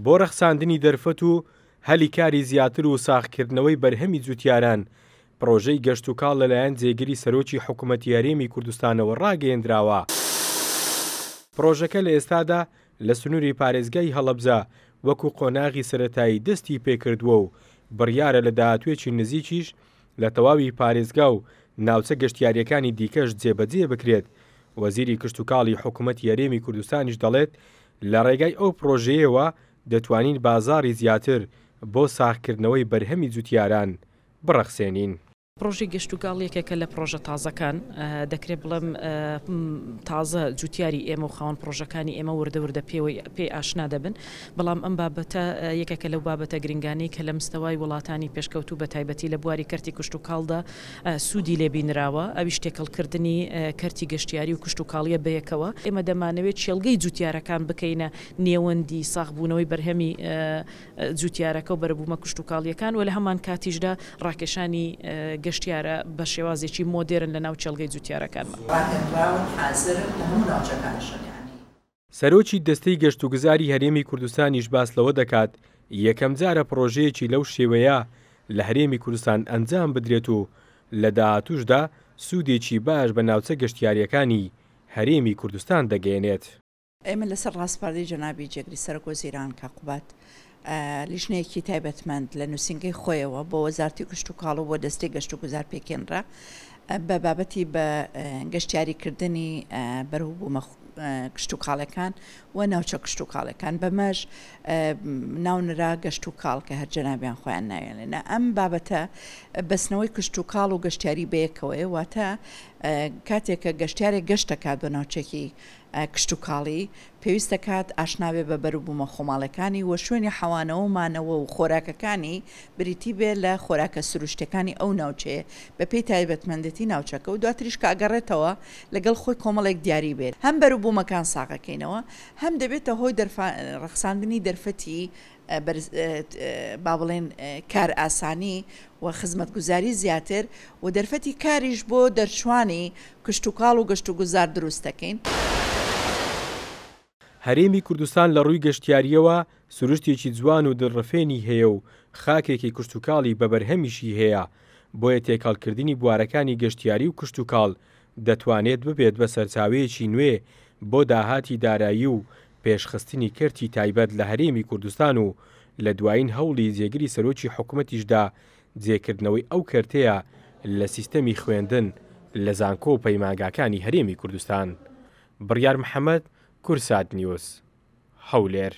بۆ ڕەخساندنی دەرفەت و هەلی کاری زیاتر و ساختکردنەوەی بەرهەمی جوتیاران پرۆژەی گەشت و کاڵ لەلایەن جێگیری سەرۆکی حکوومەتی هەرێمی کوردستانەوە ڕاگەیەندراوە. پرۆژەکە لە ئێستادا لە سنووری پارێزگای هەڵەبجە وەکو قۆناغی سەرەتایی دەستی پێکردووە و بڕیارە لە داهاتوێکی نزیکیش لە تەواوی پارێزگا و ناوچە گەشتیاریەکانی دیکەش جێبەجێ بکرێت. وەزیری کشت و کاڵی حکوومەتی هەرێمی کوردستانیش دەڵێت لە ڕێگای ئەو پرۆژەیەوە دەتوانین بازاڕی زیاتر بۆ ساختکردنەوەی بەرهەمی جوتیاران بڕەخسێنین. پرۆژەی گەشت و کاڵ یەکێکە لە پرۆژە تازەکان دەکرێت بڵێم تازە جوتیاری ئێمە و خاوەن پرۆژەکانی ئێمە وردە پێی ئاشنا دەبن، بەڵام ئەم بابەتە یەکێکە لەو بابەتە گرنگانی کە لە مستەوای وڵاتانی پێشکەوتوو بە تایبەتی لە بواری کەرتی کشت و کاڵدا سوودی لێبینراوە، ئەویش تێکەڵکردنی کەرتی گەشتیاری و کشت و کاڵیە بەیەکەوە. ئێمە دەمانەوێت شێڵگەی جوتیارەکان بکەینە نێوەندی ساغبوونەوەی بەرهەمی جوتیارەکە و بەرەبوومە کشت و کاڵیەکان و لە هەمان کاتیشدا ڕاکێشانی گەشتیارە بە شێوازێکی مۆدێرن لە ناو چێڵگەی جوتیارەکانمان. سەرۆکی دەستەی گەشت و گوزاری هەرێمی کوردستانیش باس لەوە دەکات یەکەم جارە پرۆژەیەکی لەو شێوەیە لە هەرێمی کوردستان ئەنجام بدرێت و لە داهاتووشدا سوودێکی باش بە ناوچە گەشتیاریەکانی هەرێمی کوردستان دەگەێنێت. ئێمە لەسەر ڕاستپاردەی جەنابی جێگری سەرۆکوەزیران کاقوبات لیژنەیەکی تایبەتمەند لە نووسنگەی خۆیەوە بۆ وەزارەتی کشت و کاڵ و بۆ دەستەی گەشت و گوزار پێکێنرا بە بابەتی بە گەشتیاریکردنی بەرەوبوومە کشت و کاڵەکان و ناوچە کشت و کاڵەکان بەمەش ناونرا گەشت و کاڵ کە هەر جەنابیان خۆیان ناوێنێنە. ئەم بابەتە بەسنەوەی کشت و کاڵ و گەشتیاری بەیەکەوەی واتە کاتێککە گەشتیارێک گەشتەکات بە ناوچێکی کشت و کاڵی پێویستە کات ئاشناوێ بە بەرەوبوومە خۆماڵەکانی و شوێنی حەوانەوەمانەوە و خۆراکەکانی بریتی بێ لە خۆراکە سروشتەکانی ئەو ناوچەیە بە پێی تایبەتمەندەتی ناوچەکە و دواتریش کاگەڕێتەوە لەگەڵ خۆی کۆمەڵێک دیاری بێت. هەم بەرەوبوومەکان ساغەکەینەوە هەم دەبێتە هۆی ڕەخساندنی دەرفەتی با بڵێن کار ئاسانی و خزمەتگوزاری زیاتر و دەرفەتی کاریش بۆ دەرچوانی کشت و کاڵ و گەشت و گوزار دروست دەکەین. هەرێمی کوردستان لە ڕووی گەشتیاریەوە سروشتێکی جوان و دڵڕەفێنی هەیە و خاکێکی کشت و کاڵی بە بەرهەمیشی هەیە، بۆیە تێکەڵکردنی بوارەکانی گەشتیاری و کشت و کاڵ دەتوانێت ببێت بە سەرچاوەیەکی نوێ بۆ داهاتی دارایی و پێشخستنی کەرتی تایبەت لە هەرێمی کوردستان و لە دوایین هەوڵی جێگیری سەرۆکی حکوومەتیشدا جێکردنەوەی ئەو کەرتەیە لە سیستەمی خوێندن لە زانکۆ و پەیمانگاکانی هەرێمی کوردستان. بڕیار محەممەد، کورسات نیوز، هەولێر.